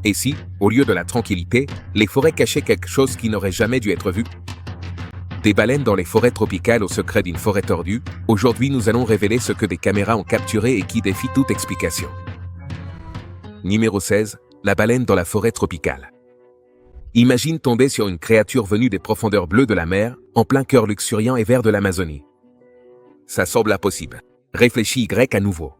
Et si, au lieu de la tranquillité, les forêts cachaient quelque chose qui n'aurait jamais dû être vu? Des baleines dans les forêts tropicales au secret d'une forêt tordue, aujourd'hui nous allons révéler ce que des caméras ont capturé et qui défie toute explication. Numéro 16, la baleine dans la forêt tropicale. Imagine tomber sur une créature venue des profondeurs bleues de la mer, en plein cœur luxuriant et vert de l'Amazonie. Ça semble impossible. Réfléchis Y à nouveau.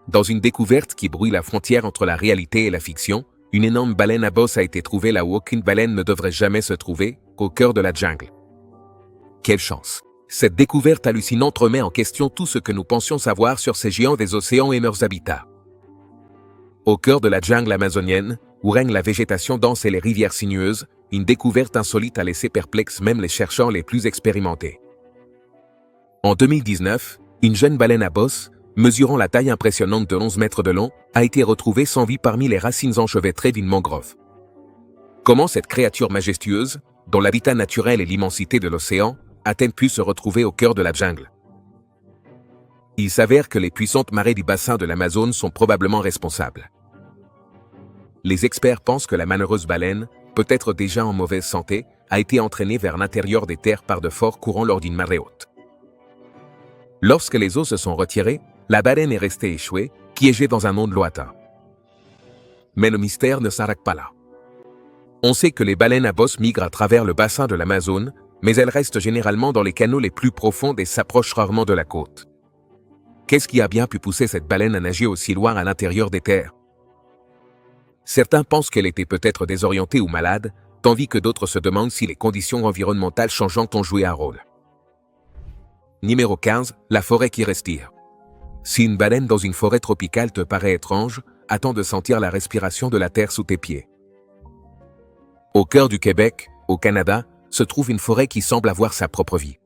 Dans une découverte qui brouille la frontière entre la réalité et la fiction, une énorme baleine à bosse a été trouvée là où aucune baleine ne devrait jamais se trouver, au cœur de la jungle. Quelle chance! Cette découverte hallucinante remet en question tout ce que nous pensions savoir sur ces géants des océans et leurs habitats. Au cœur de la jungle amazonienne, où règne la végétation dense et les rivières sinueuses, une découverte insolite a laissé perplexes même les chercheurs les plus expérimentés. En 2019, une jeune baleine à bosse, mesurant la taille impressionnante de 11 mètres de long, a été retrouvée sans vie parmi les racines enchevêtrées d'une mangrove. Comment cette créature majestueuse, dont l'habitat naturel est l'immensité de l'océan, a-t-elle pu se retrouver au cœur de la jungle? Il s'avère que les puissantes marées du bassin de l'Amazone sont probablement responsables. Les experts pensent que la malheureuse baleine, peut-être déjà en mauvaise santé, a été entraînée vers l'intérieur des terres par de forts courants lors d'une marée haute. Lorsque les eaux se sont retirées, la baleine est restée échouée, piégée dans un monde lointain. Mais le mystère ne s'arrête pas là. On sait que les baleines à bosse migrent à travers le bassin de l'Amazone, mais elles restent généralement dans les canaux les plus profonds et s'approchent rarement de la côte. Qu'est-ce qui a bien pu pousser cette baleine à nager aussi loin à l'intérieur des terres? Certains pensent qu'elle était peut-être désorientée ou malade, tandis que d'autres se demandent si les conditions environnementales changeantes ont joué un rôle. Numéro 15, la forêt qui respire. Si une baleine dans une forêt tropicale te paraît étrange, attends de sentir la respiration de la terre sous tes pieds. Au cœur du Québec, au Canada, se trouve une forêt qui semble avoir sa propre vie.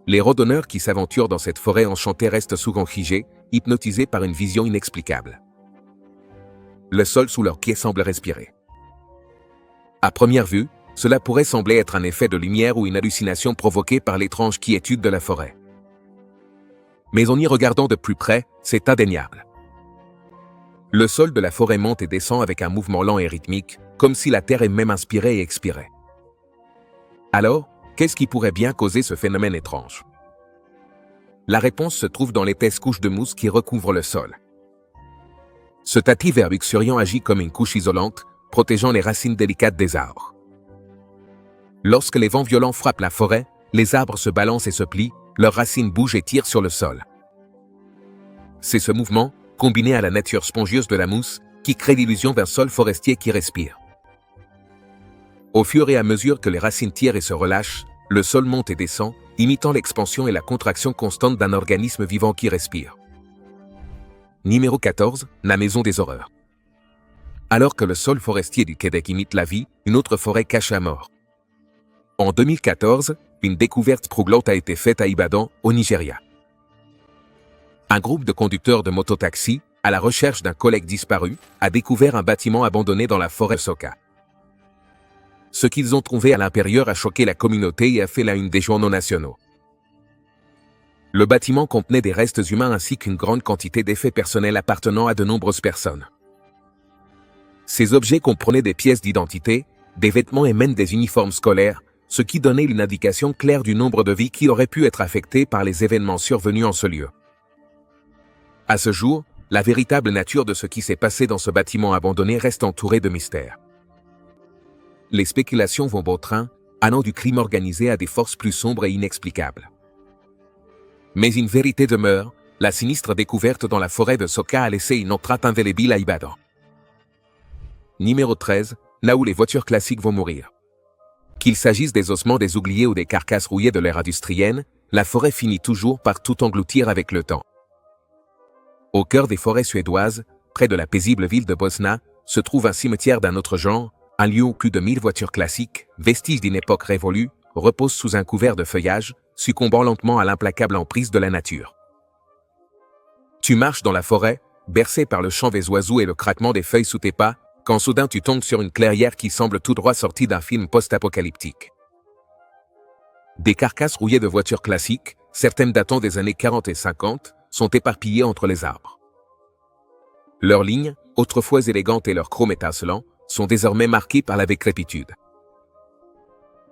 Les randonneurs qui s'aventurent dans cette forêt enchantée restent souvent figés, hypnotisés par une vision inexplicable. Le sol sous leurs pieds semble respirer. À première vue, cela pourrait sembler être un effet de lumière ou une hallucination provoquée par l'étrange quiétude de la forêt. Mais en y regardant de plus près, c'est indéniable. Le sol de la forêt monte et descend avec un mouvement lent et rythmique, comme si la terre elle-même inspirait et expirait. Alors, qu'est-ce qui pourrait bien causer ce phénomène étrange? La réponse se trouve dans l'épaisse couche de mousse qui recouvre le sol. Ce tapis vert luxuriant agit comme une couche isolante, protégeant les racines délicates des arbres. Lorsque les vents violents frappent la forêt, les arbres se balancent et se plient, leurs racines bougent et tirent sur le sol. C'est ce mouvement, combiné à la nature spongieuse de la mousse, qui crée l'illusion d'un sol forestier qui respire. Au fur et à mesure que les racines tirent et se relâchent, le sol monte et descend, imitant l'expansion et la contraction constante d'un organisme vivant qui respire. Numéro 14, la maison des horreurs. Alors que le sol forestier du Québec imite la vie, une autre forêt cache la mort. En 2014, une découverte troublante a été faite à Ibadan, au Nigeria. Un groupe de conducteurs de mototaxi, à la recherche d'un collègue disparu, a découvert un bâtiment abandonné dans la forêt Soka. Ce qu'ils ont trouvé à l'intérieur a choqué la communauté et a fait la une des journaux nationaux. Le bâtiment contenait des restes humains ainsi qu'une grande quantité d'effets personnels appartenant à de nombreuses personnes. Ces objets comprenaient des pièces d'identité, des vêtements et même des uniformes scolaires, ce qui donnait une indication claire du nombre de vies qui auraient pu être affectées par les événements survenus en ce lieu. À ce jour, la véritable nature de ce qui s'est passé dans ce bâtiment abandonné reste entourée de mystères. Les spéculations vont bon train, allant du crime organisé à des forces plus sombres et inexplicables. Mais une vérité demeure, la sinistre découverte dans la forêt de Soka a laissé une empreinte indélébile à Ibadan. Numéro 13, là où les voitures classiques vont mourir. Qu'il s'agisse des ossements des oubliés ou des carcasses rouillées de l'ère industrielle, la forêt finit toujours par tout engloutir avec le temps. Au cœur des forêts suédoises, près de la paisible ville de Bosna, se trouve un cimetière d'un autre genre, un lieu où plus de 1000 voitures classiques, vestiges d'une époque révolue, reposent sous un couvert de feuillage, succombant lentement à l'implacable emprise de la nature. Tu marches dans la forêt, bercé par le chant des oiseaux et le craquement des feuilles sous tes pas, quand soudain tu tombes sur une clairière qui semble tout droit sortie d'un film post-apocalyptique. Des carcasses rouillées de voitures classiques, certaines datant des années 40 et 50, sont éparpillées entre les arbres. Leurs lignes, autrefois élégantes et leur chrome étincelant, sont désormais marquées par la décrépitude.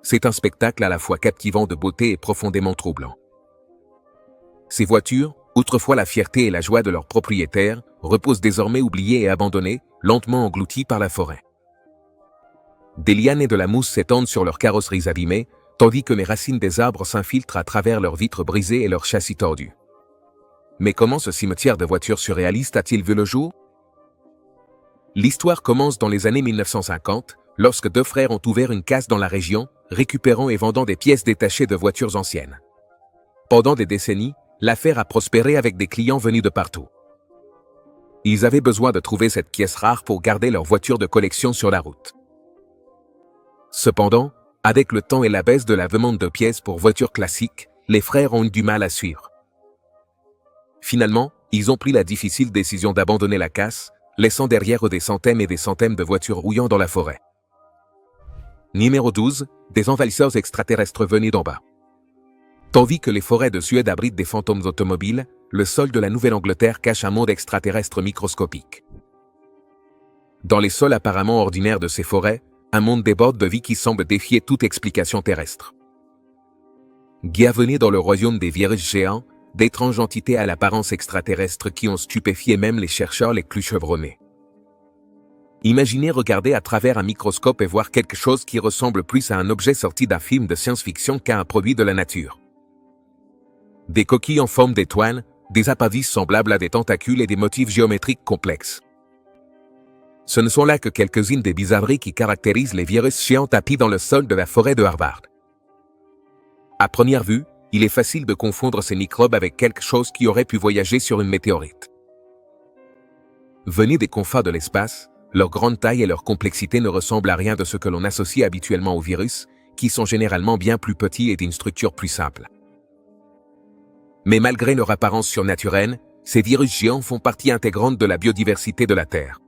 C'est un spectacle à la fois captivant de beauté et profondément troublant. Ces voitures, autrefois la fierté et la joie de leurs propriétaires, reposent désormais oubliées et abandonnées, lentement englouties par la forêt. Des lianes et de la mousse s'étendent sur leurs carrosseries abîmées, tandis que les racines des arbres s'infiltrent à travers leurs vitres brisées et leurs châssis tordus. Mais comment ce cimetière de voitures surréalistes a-t-il vu le jour? L'histoire commence dans les années 1950, lorsque deux frères ont ouvert une casse dans la région, récupérant et vendant des pièces détachées de voitures anciennes. Pendant des décennies, l'affaire a prospéré avec des clients venus de partout. Ils avaient besoin de trouver cette pièce rare pour garder leur voiture de collection sur la route. Cependant, avec le temps et la baisse de la demande de pièces pour voitures classiques, les frères ont eu du mal à suivre. Finalement, ils ont pris la difficile décision d'abandonner la casse, laissant derrière eux des centaines et des centaines de voitures rouillant dans la forêt. Numéro 12, des envahisseurs extraterrestres venus d'en bas. Tandis que les forêts de Suède abritent des fantômes automobiles, le sol de la Nouvelle-Angleterre cache un monde extraterrestre microscopique. Dans les sols apparemment ordinaires de ces forêts, un monde déborde de vie qui semble défier toute explication terrestre. Bienvenue dans le royaume des virus géants, d'étranges entités à l'apparence extraterrestre qui ont stupéfié même les chercheurs les plus chevronnés. Imaginez regarder à travers un microscope et voir quelque chose qui ressemble plus à un objet sorti d'un film de science-fiction qu'à un produit de la nature. Des coquilles en forme d'étoiles, des appendices semblables à des tentacules et des motifs géométriques complexes. Ce ne sont là que quelques-unes des bizarreries qui caractérisent les virus géants tapis dans le sol de la forêt de Harvard. À première vue, il est facile de confondre ces microbes avec quelque chose qui aurait pu voyager sur une météorite. Venus des confins de l'espace, leur grande taille et leur complexité ne ressemblent à rien de ce que l'on associe habituellement aux virus, qui sont généralement bien plus petits et d'une structure plus simple. Mais malgré leur apparence surnaturelle, ces virus géants font partie intégrante de la biodiversité de la Terre.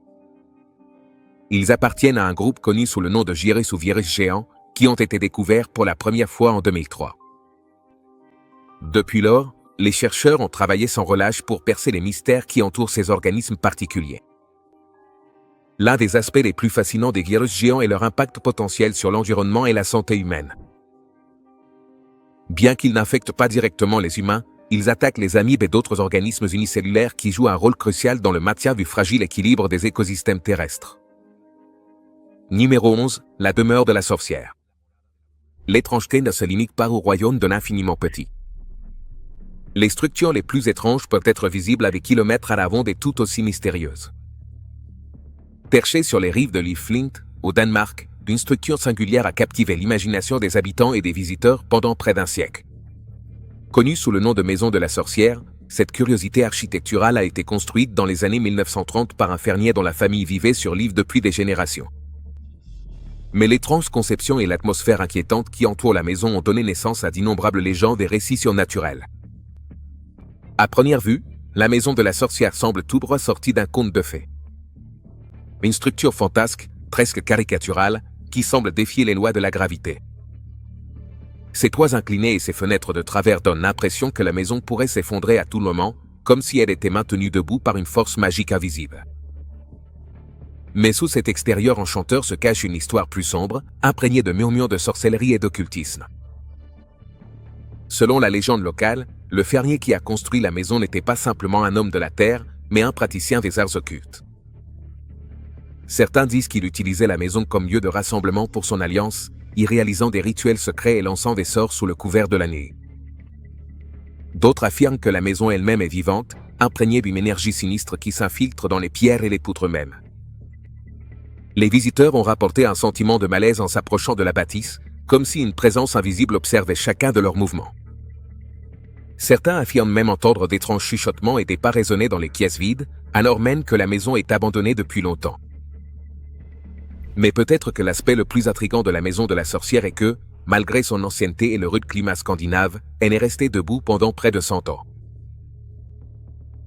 Ils appartiennent à un groupe connu sous le nom de gyrus ou virus géants, qui ont été découverts pour la première fois en 2003. Depuis lors, les chercheurs ont travaillé sans relâche pour percer les mystères qui entourent ces organismes particuliers. L'un des aspects les plus fascinants des virus géants est leur impact potentiel sur l'environnement et la santé humaine. Bien qu'ils n'infectent pas directement les humains, ils attaquent les amibes et d'autres organismes unicellulaires qui jouent un rôle crucial dans le maintien du fragile équilibre des écosystèmes terrestres. Numéro 11, la demeure de la sorcière. L'étrangeté ne se limite pas au royaume de l'infiniment petit. Les structures les plus étranges peuvent être visibles à des kilomètres à la ronde et tout aussi mystérieuses. Perchée sur les rives de l'île Flint, au Danemark, une structure singulière a captivé l'imagination des habitants et des visiteurs pendant près d'un siècle. Connue sous le nom de Maison de la Sorcière, cette curiosité architecturale a été construite dans les années 1930 par un fermier dont la famille vivait sur l'île depuis des générations. Mais l'étrange conception et l'atmosphère inquiétante qui entoure la maison ont donné naissance à d'innombrables légendes et récits surnaturels. À première vue, la Maison de la Sorcière semble tout droit sortie d'un conte de fées. Une structure fantasque, presque caricaturale, qui semble défier les lois de la gravité. Ses toits inclinés et ses fenêtres de travers donnent l'impression que la maison pourrait s'effondrer à tout moment, comme si elle était maintenue debout par une force magique invisible. Mais sous cet extérieur enchanteur se cache une histoire plus sombre, imprégnée de murmures de sorcellerie et d'occultisme. Selon la légende locale, le fermier qui a construit la maison n'était pas simplement un homme de la terre, mais un praticien des arts occultes. Certains disent qu'il utilisait la maison comme lieu de rassemblement pour son alliance, y réalisant des rituels secrets et lançant des sorts sous le couvert de la nuit. D'autres affirment que la maison elle-même est vivante, imprégnée d'une énergie sinistre qui s'infiltre dans les pierres et les poutres mêmes. Les visiteurs ont rapporté un sentiment de malaise en s'approchant de la bâtisse, comme si une présence invisible observait chacun de leurs mouvements. Certains affirment même entendre d'étranges chuchotements et des pas résonner dans les pièces vides, alors même que la maison est abandonnée depuis longtemps. Mais peut-être que l'aspect le plus intrigant de la Maison de la Sorcière est que, malgré son ancienneté et le rude climat scandinave, elle est restée debout pendant près de 100 ans.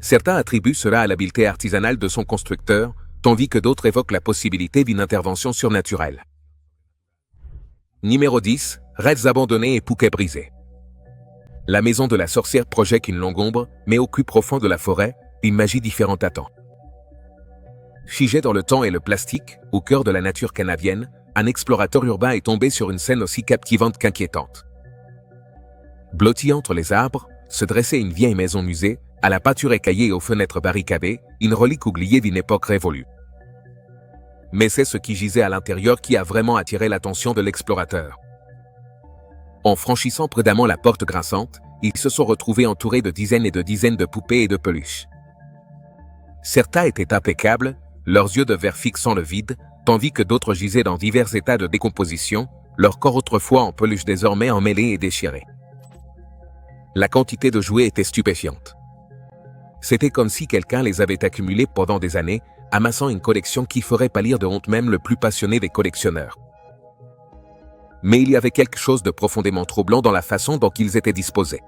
Certains attribuent cela à l'habileté artisanale de son constructeur, tandis que d'autres évoquent la possibilité d'une intervention surnaturelle. Numéro 10, rêves abandonnés et bouquets brisés. La Maison de la Sorcière projette une longue ombre, mais au cul profond de la forêt, une magie différente attend. Figé dans le temps et le plastique, au cœur de la nature canadienne, un explorateur urbain est tombé sur une scène aussi captivante qu'inquiétante. Blotti entre les arbres, se dressait une vieille maison musée, à la peinture écaillée et aux fenêtres barricadées, une relique oubliée d'une époque révolue. Mais c'est ce qui gisait à l'intérieur qui a vraiment attiré l'attention de l'explorateur. En franchissant prudemment la porte grinçante, ils se sont retrouvés entourés de dizaines et de dizaines de poupées et de peluches. Certains étaient impeccables, leurs yeux de verre fixant le vide, tandis que d'autres gisaient dans divers états de décomposition, leur corps autrefois en peluche désormais emmêlés et déchirés. La quantité de jouets était stupéfiante. C'était comme si quelqu'un les avait accumulés pendant des années, amassant une collection qui ferait pâlir de honte même le plus passionné des collectionneurs. Mais il y avait quelque chose de profondément troublant dans la façon dont ils étaient disposés.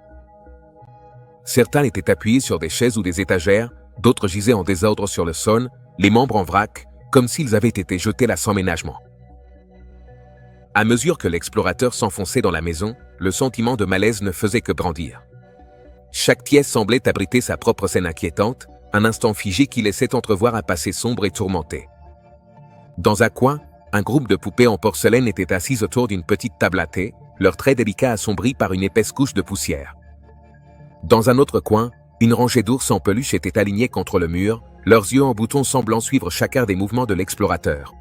Certains étaient appuyés sur des chaises ou des étagères, d'autres gisaient en désordre sur le sol, les membres en vrac, comme s'ils avaient été jetés là sans ménagement. À mesure que l'explorateur s'enfonçait dans la maison, le sentiment de malaise ne faisait que grandir. Chaque pièce semblait abriter sa propre scène inquiétante, un instant figé qui laissait entrevoir un passé sombre et tourmenté. Dans un coin, un groupe de poupées en porcelaine était assis autour d'une petite table à thé, leurs traits délicats assombris par une épaisse couche de poussière. Dans un autre coin, une rangée d'ours en peluche était alignée contre le mur, leurs yeux en bouton semblant suivre chacun des mouvements de l'explorateur.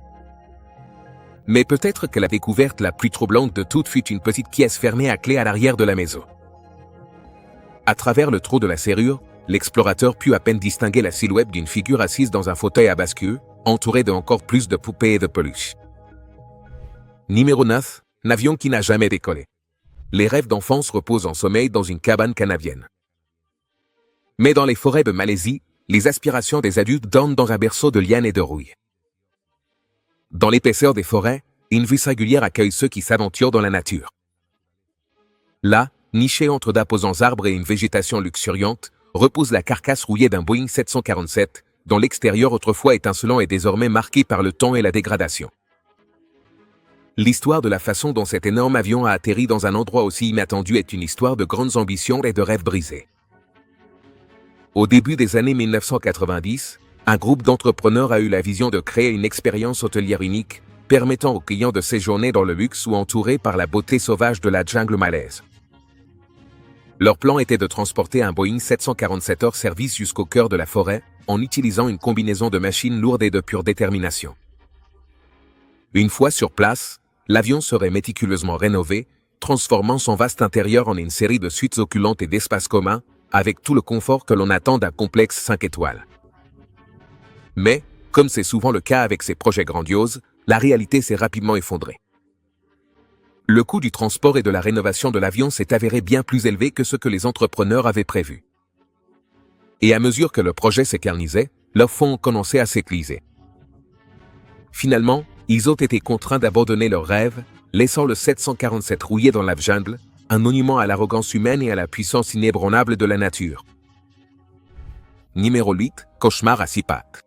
Mais peut-être que la découverte la plus troublante de toutes fut une petite pièce fermée à clé à l'arrière de la maison. À travers le trou de la serrure, l'explorateur put à peine distinguer la silhouette d'une figure assise dans un fauteuil à bascule, entourée de encore plus de poupées et de peluches. Numéro 9, l'avion qui n'a jamais décollé. Les rêves d'enfance reposent en sommeil dans une cabane canadienne. Mais dans les forêts de Malaisie, les aspirations des adultes dorment dans un berceau de lianes et de rouille. Dans l'épaisseur des forêts, une vue singulière accueille ceux qui s'aventurent dans la nature. Là, nichée entre d'imposants arbres et une végétation luxuriante, repose la carcasse rouillée d'un Boeing 747, dont l'extérieur autrefois étincelant est désormais marqué par le temps et la dégradation. L'histoire de la façon dont cet énorme avion a atterri dans un endroit aussi inattendu est une histoire de grandes ambitions et de rêves brisés. Au début des années 1990, un groupe d'entrepreneurs a eu la vision de créer une expérience hôtelière unique, permettant aux clients de séjourner dans le luxe ou entourés par la beauté sauvage de la jungle malaise. Leur plan était de transporter un Boeing 747 hors service jusqu'au cœur de la forêt, en utilisant une combinaison de machines lourdes et de pure détermination. Une fois sur place, l'avion serait méticuleusement rénové, transformant son vaste intérieur en une série de suites opulentes et d'espaces communs, avec tout le confort que l'on attend d'un complexe 5 étoiles. Mais, comme c'est souvent le cas avec ces projets grandioses, la réalité s'est rapidement effondrée. Le coût du transport et de la rénovation de l'avion s'est avéré bien plus élevé que ce que les entrepreneurs avaient prévu. Et à mesure que le projet s'éternisait, leurs fonds ont commencé à s'épuiser. Finalement, ils ont été contraints d'abandonner leurs rêves, laissant le 747 rouillé dans la jungle, un monument à l'arrogance humaine et à la puissance inébranlable de la nature. Numéro 8, cauchemar à 6 pattes.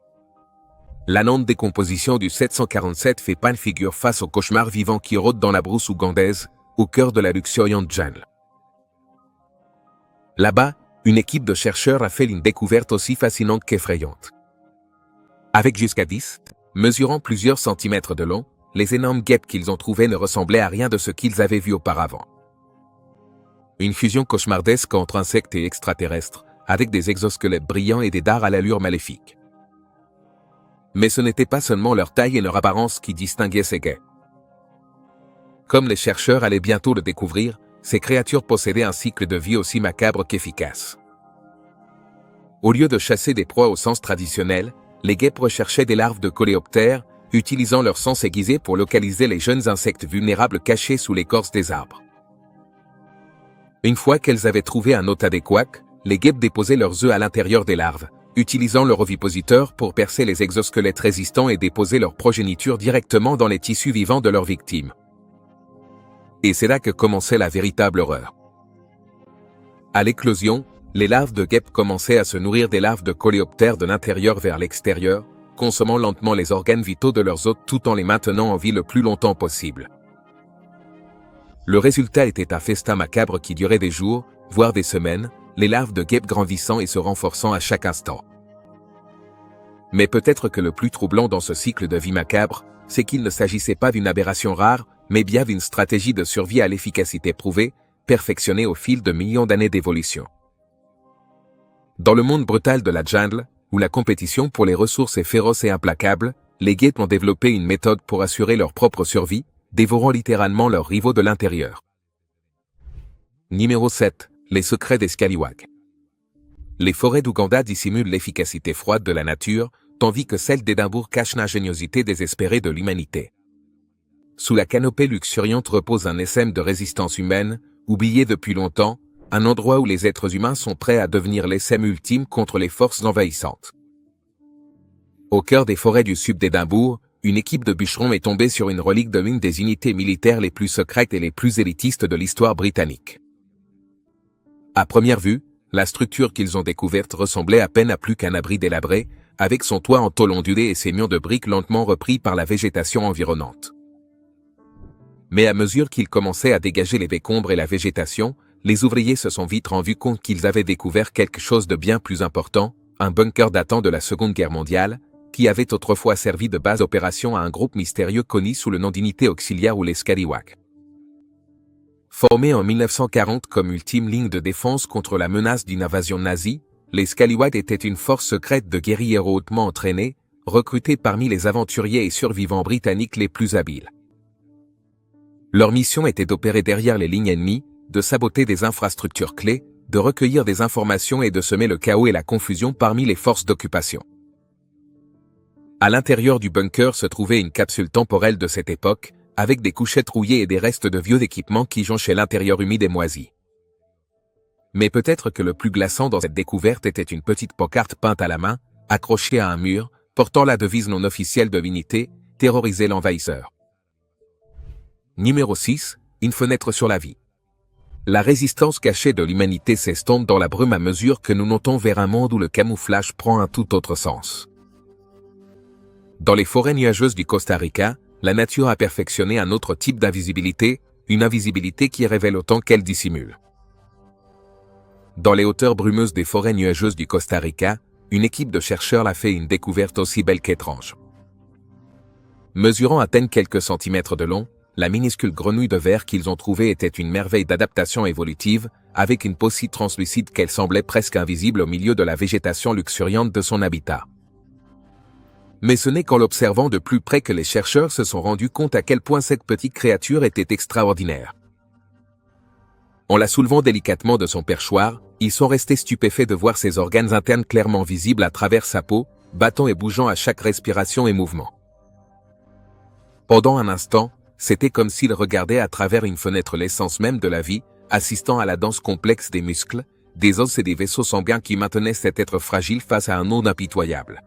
La lente décomposition du 747 fait pâle figure face au cauchemar vivant qui rôde dans la brousse ougandaise, au cœur de la luxuriante jungle. Là-bas, une équipe de chercheurs a fait une découverte aussi fascinante qu'effrayante. Avec jusqu'à 10, mesurant plusieurs centimètres de long, les énormes guêpes qu'ils ont trouvées ne ressemblaient à rien de ce qu'ils avaient vu auparavant. Une fusion cauchemardesque entre insectes et extraterrestres, avec des exosquelettes brillants et des dards à l'allure maléfique. Mais ce n'était pas seulement leur taille et leur apparence qui distinguaient ces guêpes. Comme les chercheurs allaient bientôt le découvrir, ces créatures possédaient un cycle de vie aussi macabre qu'efficace. Au lieu de chasser des proies au sens traditionnel, les guêpes recherchaient des larves de coléoptères, utilisant leur sens aiguisé pour localiser les jeunes insectes vulnérables cachés sous l'écorce des arbres. Une fois qu'elles avaient trouvé un hôte adéquat, les guêpes déposaient leurs œufs à l'intérieur des larves, utilisant leur ovipositeur pour percer les exosquelettes résistants et déposer leur progéniture directement dans les tissus vivants de leurs victimes. Et c'est là que commençait la véritable horreur. À l'éclosion, les larves de guêpes commençaient à se nourrir des larves de coléoptères de l'intérieur vers l'extérieur, consommant lentement les organes vitaux de leurs hôtes tout en les maintenant en vie le plus longtemps possible. Le résultat était un festin macabre qui durait des jours, voire des semaines, les larves de guêpes grandissant et se renforçant à chaque instant. Mais peut-être que le plus troublant dans ce cycle de vie macabre, c'est qu'il ne s'agissait pas d'une aberration rare, mais bien d'une stratégie de survie à l'efficacité prouvée, perfectionnée au fil de millions d'années d'évolution. Dans le monde brutal de la jungle, où la compétition pour les ressources est féroce et implacable, les guêpes ont développé une méthode pour assurer leur propre survie, dévorant littéralement leurs rivaux de l'intérieur. Numéro 7. Les secrets des scallywags. Les forêts d'Ouganda dissimulent l'efficacité froide de la nature, tandis que celle d'Édimbourg cache l'ingéniosité désespérée de l'humanité. Sous la canopée luxuriante repose un essaim de résistance humaine, oublié depuis longtemps, un endroit où les êtres humains sont prêts à devenir l'essaim ultime contre les forces envahissantes. Au cœur des forêts du sud d'Édimbourg, une équipe de bûcherons est tombée sur une relique de l'une des unités militaires les plus secrètes et les plus élitistes de l'histoire britannique. À première vue, la structure qu'ils ont découverte ressemblait à peine à plus qu'un abri délabré, avec son toit en tôle ondulée et ses murs de briques lentement repris par la végétation environnante. Mais à mesure qu'ils commençaient à dégager les décombres et la végétation, les ouvriers se sont vite rendus compte qu'ils avaient découvert quelque chose de bien plus important, un bunker datant de la Seconde Guerre mondiale, qui avait autrefois servi de base d'opération à un groupe mystérieux connu sous le nom d'unité auxiliaire ou les Scallywags. Formés en 1940 comme ultime ligne de défense contre la menace d'une invasion nazie, les Scallywags étaient une force secrète de guerriers hautement entraînés, recrutés parmi les aventuriers et survivants britanniques les plus habiles. Leur mission était d'opérer derrière les lignes ennemies, de saboter des infrastructures clés, de recueillir des informations et de semer le chaos et la confusion parmi les forces d'occupation. À l'intérieur du bunker se trouvait une capsule temporelle de cette époque, avec des couchettes rouillées et des restes de vieux équipements qui jonchaient l'intérieur humide et moisi. Mais peut-être que le plus glaçant dans cette découverte était une petite pancarte peinte à la main, accrochée à un mur, portant la devise non officielle de l'unité, terroriser l'envahisseur. Numéro 6. Une fenêtre sur la vie. La résistance cachée de l'humanité s'estompe dans la brume à mesure que nous montons vers un monde où le camouflage prend un tout autre sens. Dans les forêts nuageuses du Costa Rica, la nature a perfectionné un autre type d'invisibilité, une invisibilité qui révèle autant qu'elle dissimule. Dans les hauteurs brumeuses des forêts nuageuses du Costa Rica, une équipe de chercheurs a fait une découverte aussi belle qu'étrange. Mesurant à peine quelques centimètres de long, la minuscule grenouille de verre qu'ils ont trouvée était une merveille d'adaptation évolutive, avec une peau si translucide qu'elle semblait presque invisible au milieu de la végétation luxuriante de son habitat. Mais ce n'est qu'en l'observant de plus près que les chercheurs se sont rendus compte à quel point cette petite créature était extraordinaire. En la soulevant délicatement de son perchoir, ils sont restés stupéfaits de voir ses organes internes clairement visibles à travers sa peau, battant et bougeant à chaque respiration et mouvement. Pendant un instant, c'était comme s'ils regardaient à travers une fenêtre l'essence même de la vie, assistant à la danse complexe des muscles, des os et des vaisseaux sanguins qui maintenaient cet être fragile face à un monde impitoyable.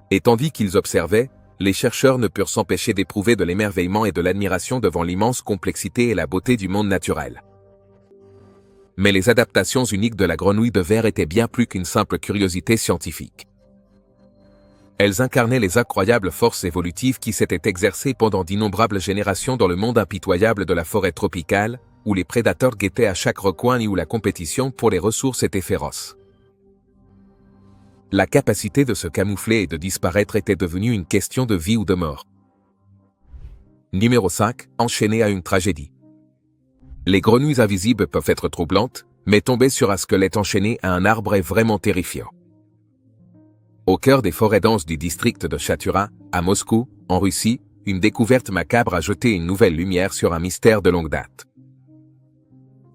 Et tandis qu'ils observaient, les chercheurs ne purent s'empêcher d'éprouver de l'émerveillement et de l'admiration devant l'immense complexité et la beauté du monde naturel. Mais les adaptations uniques de la grenouille de verre étaient bien plus qu'une simple curiosité scientifique. Elles incarnaient les incroyables forces évolutives qui s'étaient exercées pendant d'innombrables générations dans le monde impitoyable de la forêt tropicale, où les prédateurs guettaient à chaque recoin et où la compétition pour les ressources était féroce. La capacité de se camoufler et de disparaître était devenue une question de vie ou de mort. Numéro 5. Enchaîné à une tragédie. Les grenouilles invisibles peuvent être troublantes, mais tomber sur un squelette enchaîné à un arbre est vraiment terrifiant. Au cœur des forêts denses du district de Chaturin, à Moscou, en Russie, une découverte macabre a jeté une nouvelle lumière sur un mystère de longue date.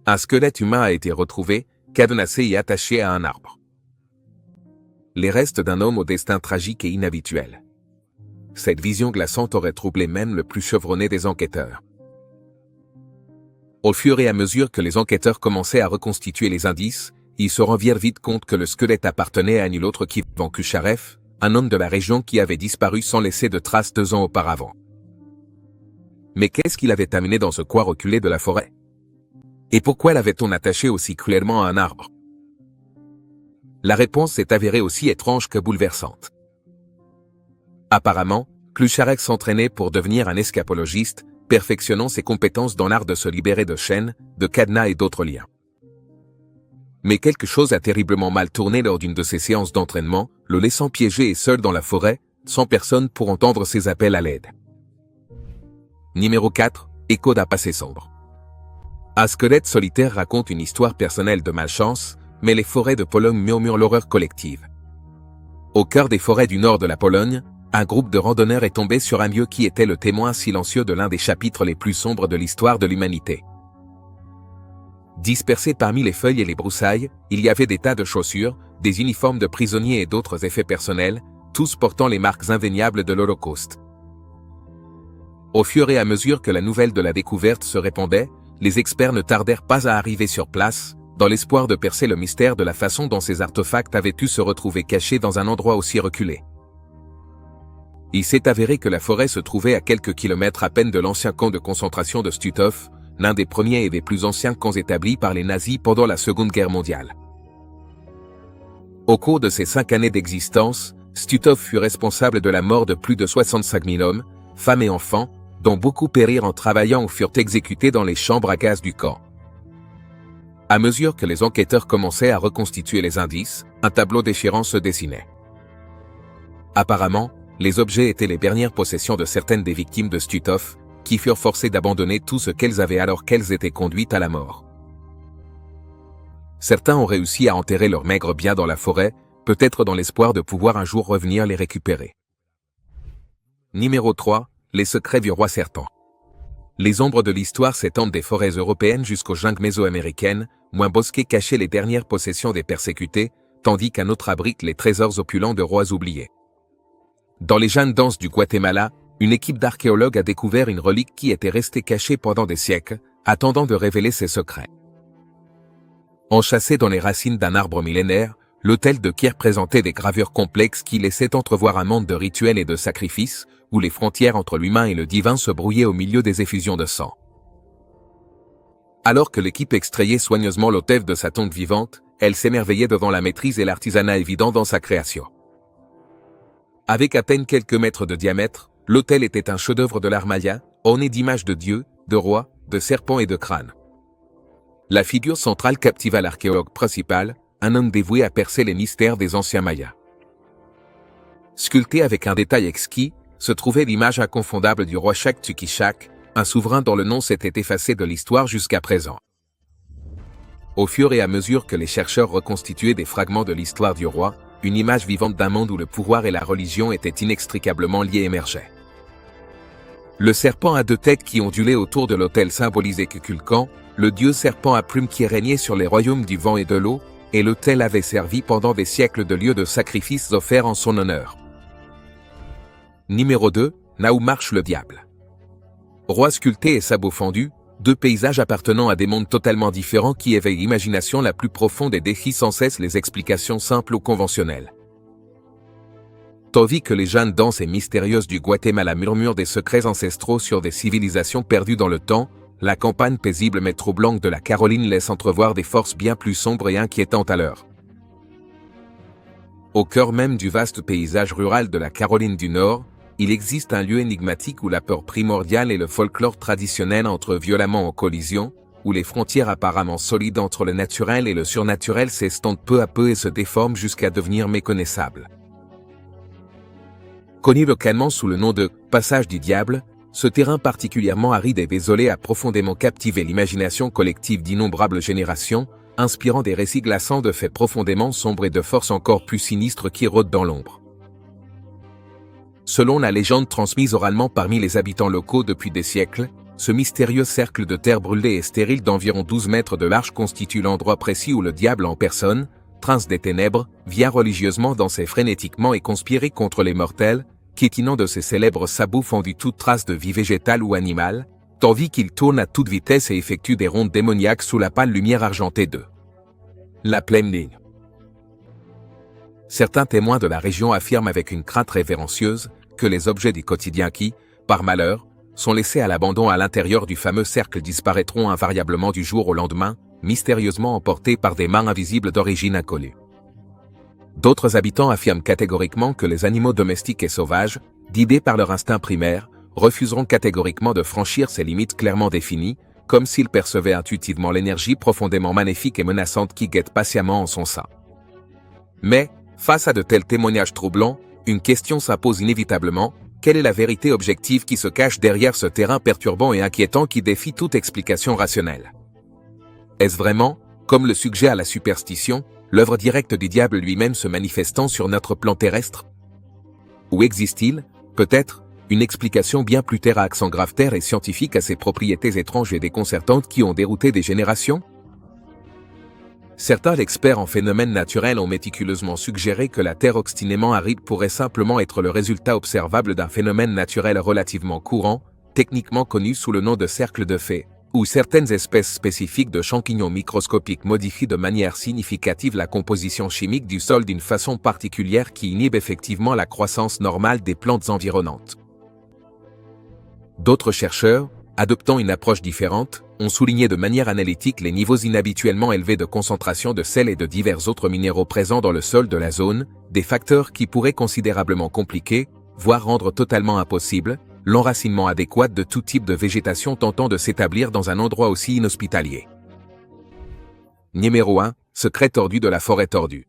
Un squelette humain a été retrouvé, cadenassé et attaché à un arbre. Les restes d'un homme au destin tragique et inhabituel. Cette vision glaçante aurait troublé même le plus chevronné des enquêteurs. Au fur et à mesure que les enquêteurs commençaient à reconstituer les indices, ils se rendirent vite compte que le squelette appartenait à nul autre qu'Ivan Kucharev, un homme de la région qui avait disparu sans laisser de traces 2 ans auparavant. Mais qu'est-ce qui l'avait amené dans ce coin reculé de la forêt? Et pourquoi l'avait-on attaché aussi cruellement à un arbre? La réponse s'est avérée aussi étrange que bouleversante. Apparemment, Klucharek s'entraînait pour devenir un escapologiste, perfectionnant ses compétences dans l'art de se libérer de chaînes, de cadenas et d'autres liens. Mais quelque chose a terriblement mal tourné lors d'une de ses séances d'entraînement, le laissant piégé et seul dans la forêt, sans personne pour entendre ses appels à l'aide. Numéro 4. Écho d'un passé sombre. Un squelette solitaire raconte une histoire personnelle de malchance, mais les forêts de Pologne murmurent l'horreur collective. Au cœur des forêts du nord de la Pologne, un groupe de randonneurs est tombé sur un lieu qui était le témoin silencieux de l'un des chapitres les plus sombres de l'histoire de l'humanité. Dispersés parmi les feuilles et les broussailles, il y avait des tas de chaussures, des uniformes de prisonniers et d'autres effets personnels, tous portant les marques indéniables de l'Holocauste. Au fur et à mesure que la nouvelle de la découverte se répandait, les experts ne tardèrent pas à arriver sur place, dans l'espoir de percer le mystère de la façon dont ces artefacts avaient pu se retrouver cachés dans un endroit aussi reculé. Il s'est avéré que la forêt se trouvait à quelques kilomètres à peine de l'ancien camp de concentration de Stutthof, l'un des premiers et des plus anciens camps établis par les nazis pendant la Seconde Guerre mondiale. Au cours de ses 5 années d'existence, Stutthof fut responsable de la mort de plus de 65 000 hommes, femmes et enfants, dont beaucoup périrent en travaillant ou furent exécutés dans les chambres à gaz du camp. À mesure que les enquêteurs commençaient à reconstituer les indices, un tableau déchirant se dessinait. Apparemment, les objets étaient les dernières possessions de certaines des victimes de Stutthof, qui furent forcées d'abandonner tout ce qu'elles avaient alors qu'elles étaient conduites à la mort. Certains ont réussi à enterrer leurs maigres biens dans la forêt, peut-être dans l'espoir de pouvoir un jour revenir les récupérer. Numéro 3. Les secrets du roi serpent. Les ombres de l'histoire s'étendent des forêts européennes jusqu'aux jungles mésoaméricaines, moins bosquées cachaient les dernières possessions des persécutés, tandis qu'un autre abrite les trésors opulents de rois oubliés. Dans les jeunes danses du Guatemala, une équipe d'archéologues a découvert une relique qui était restée cachée pendant des siècles, attendant de révéler ses secrets. Enchâssé dans les racines d'un arbre millénaire, l'autel de Kiev présentait des gravures complexes qui laissaient entrevoir un monde de rituels et de sacrifices, où les frontières entre l'humain et le divin se brouillaient au milieu des effusions de sang. Alors que l'équipe extrayait soigneusement l'autel de sa tombe vivante, elle s'émerveillait devant la maîtrise et l'artisanat évident dans sa création. Avec à peine quelques mètres de diamètre, l'autel était un chef-d'œuvre de l'art maya, orné d'images de dieux, de rois, de serpents et de crânes. La figure centrale captiva l'archéologue principal, un homme dévoué à percer les mystères des anciens mayas. Sculpté avec un détail exquis, se trouvait l'image inconfondable du roi Chaktukishak, un souverain dont le nom s'était effacé de l'histoire jusqu'à présent. Au fur et à mesure que les chercheurs reconstituaient des fragments de l'histoire du roi, une image vivante d'un monde où le pouvoir et la religion étaient inextricablement liés émergeait. Le serpent à 2 têtes qui ondulait autour de l'autel symbolisait Kukulkan, le dieu serpent à plumes qui régnait sur les royaumes du vent et de l'eau, et l'autel avait servi pendant des siècles de lieu de sacrifices offerts en son honneur. Numéro 2. Là où marche le diable. Roi sculpté et sabots fendus, 2 paysages appartenant à des mondes totalement différents qui éveillent l'imagination la plus profonde et défient sans cesse les explications simples ou conventionnelles. Tandis que les jeunes danses et mystérieuses du Guatemala murmurent des secrets ancestraux sur des civilisations perdues dans le temps, la campagne paisible mais troublante de la Caroline laisse entrevoir des forces bien plus sombres et inquiétantes à l'heure. Au cœur même du vaste paysage rural de la Caroline du Nord, il existe un lieu énigmatique où la peur primordiale et le folklore traditionnel entrent violemment en collision, où les frontières apparemment solides entre le naturel et le surnaturel s'estompent peu à peu et se déforment jusqu'à devenir méconnaissables. Connu localement sous le nom de « Passage du Diable », ce terrain particulièrement aride et désolé a profondément captivé l'imagination collective d'innombrables générations, inspirant des récits glaçants de faits profondément sombres et de forces encore plus sinistres qui rôdent dans l'ombre. Selon la légende transmise oralement parmi les habitants locaux depuis des siècles, ce mystérieux cercle de terre brûlée et stérile d'environ 12 mètres de large constitue l'endroit précis où le diable en personne, prince des ténèbres, vient religieusement danser frénétiquement et conspirer contre les mortels, piétinant de ses célèbres sabots fendus toute trace de vie végétale ou animale, tandis qu'il tourne à toute vitesse et effectue des rondes démoniaques sous la pâle lumière argentée de la pleine ligne. Certains témoins de la région affirment avec une crainte révérencieuse que les objets du quotidien qui, par malheur, sont laissés à l'abandon à l'intérieur du fameux cercle disparaîtront invariablement du jour au lendemain, mystérieusement emportés par des mains invisibles d'origine inconnue. D'autres habitants affirment catégoriquement que les animaux domestiques et sauvages, guidés par leur instinct primaire, refuseront catégoriquement de franchir ces limites clairement définies, comme s'il percevait intuitivement l'énergie profondément maléfique et menaçante qui guette patiemment en son sein. Mais, face à de tels témoignages troublants, une question s'impose inévitablement: quelle est la vérité objective qui se cache derrière ce terrain perturbant et inquiétant qui défie toute explication rationnelle? Est-ce vraiment, comme le suggère la superstition, l'œuvre directe du diable lui-même se manifestant sur notre plan terrestre? Ou existe-t-il, peut-être, une explication bien plus terre à accent grave-terre et scientifique à ces propriétés étranges et déconcertantes qui ont dérouté des générations? Certains experts en phénomènes naturels ont méticuleusement suggéré que la Terre obstinément aride pourrait simplement être le résultat observable d'un phénomène naturel relativement courant, techniquement connu sous le nom de cercle de Fay, où certaines espèces spécifiques de champignons microscopiques modifient de manière significative la composition chimique du sol d'une façon particulière qui inhibe effectivement la croissance normale des plantes environnantes. D'autres chercheurs, adoptant une approche différente, ont souligné de manière analytique les niveaux inhabituellement élevés de concentration de sel et de divers autres minéraux présents dans le sol de la zone, des facteurs qui pourraient considérablement compliquer, voire rendre totalement impossible, l'enracinement adéquat de tout type de végétation tentant de s'établir dans un endroit aussi inhospitalier. Numéro 1. Secret tordu de la forêt tordue.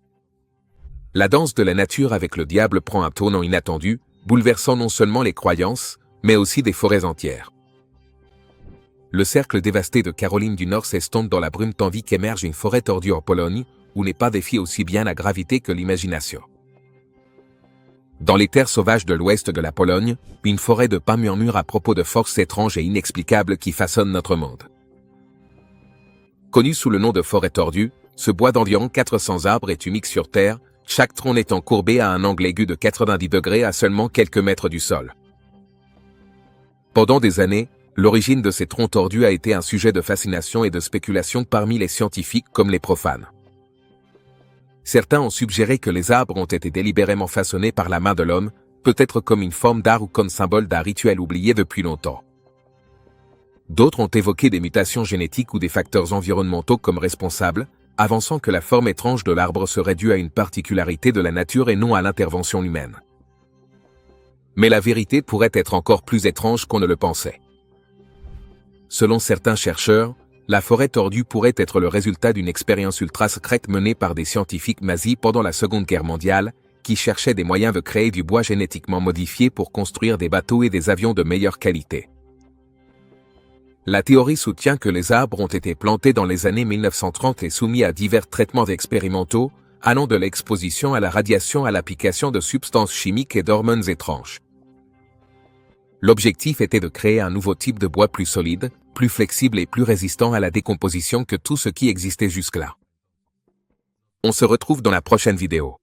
La danse de la nature avec le diable prend un tournant inattendu, bouleversant non seulement les croyances, mais aussi des forêts entières. Le cercle dévasté de Caroline du Nord s'estompe dans la brume tandis qu'émerge une forêt tordue en Pologne, où n'est pas défiée aussi bien la gravité que l'imagination. Dans les terres sauvages de l'ouest de la Pologne, une forêt de pins murmure à propos de forces étranges et inexplicables qui façonnent notre monde. Connu sous le nom de forêt tordue, ce bois d'environ 400 arbres est unique sur Terre, chaque tronc étant courbé à un angle aigu de 90 degrés à seulement quelques mètres du sol. Pendant des années, l'origine de ces troncs tordus a été un sujet de fascination et de spéculation parmi les scientifiques comme les profanes. Certains ont suggéré que les arbres ont été délibérément façonnés par la main de l'homme, peut-être comme une forme d'art ou comme symbole d'un rituel oublié depuis longtemps. D'autres ont évoqué des mutations génétiques ou des facteurs environnementaux comme responsables, avançant que la forme étrange de l'arbre serait due à une particularité de la nature et non à l'intervention humaine. Mais la vérité pourrait être encore plus étrange qu'on ne le pensait. Selon certains chercheurs, la forêt tordue pourrait être le résultat d'une expérience ultra secrète menée par des scientifiques nazis pendant la Seconde Guerre mondiale, qui cherchaient des moyens de créer du bois génétiquement modifié pour construire des bateaux et des avions de meilleure qualité. La théorie soutient que les arbres ont été plantés dans les années 1930 et soumis à divers traitements expérimentaux, allant de l'exposition à la radiation à l'application de substances chimiques et d'hormones étranges. L'objectif était de créer un nouveau type de bois plus solide, plus flexible et plus résistant à la décomposition que tout ce qui existait jusque-là. On se retrouve dans la prochaine vidéo.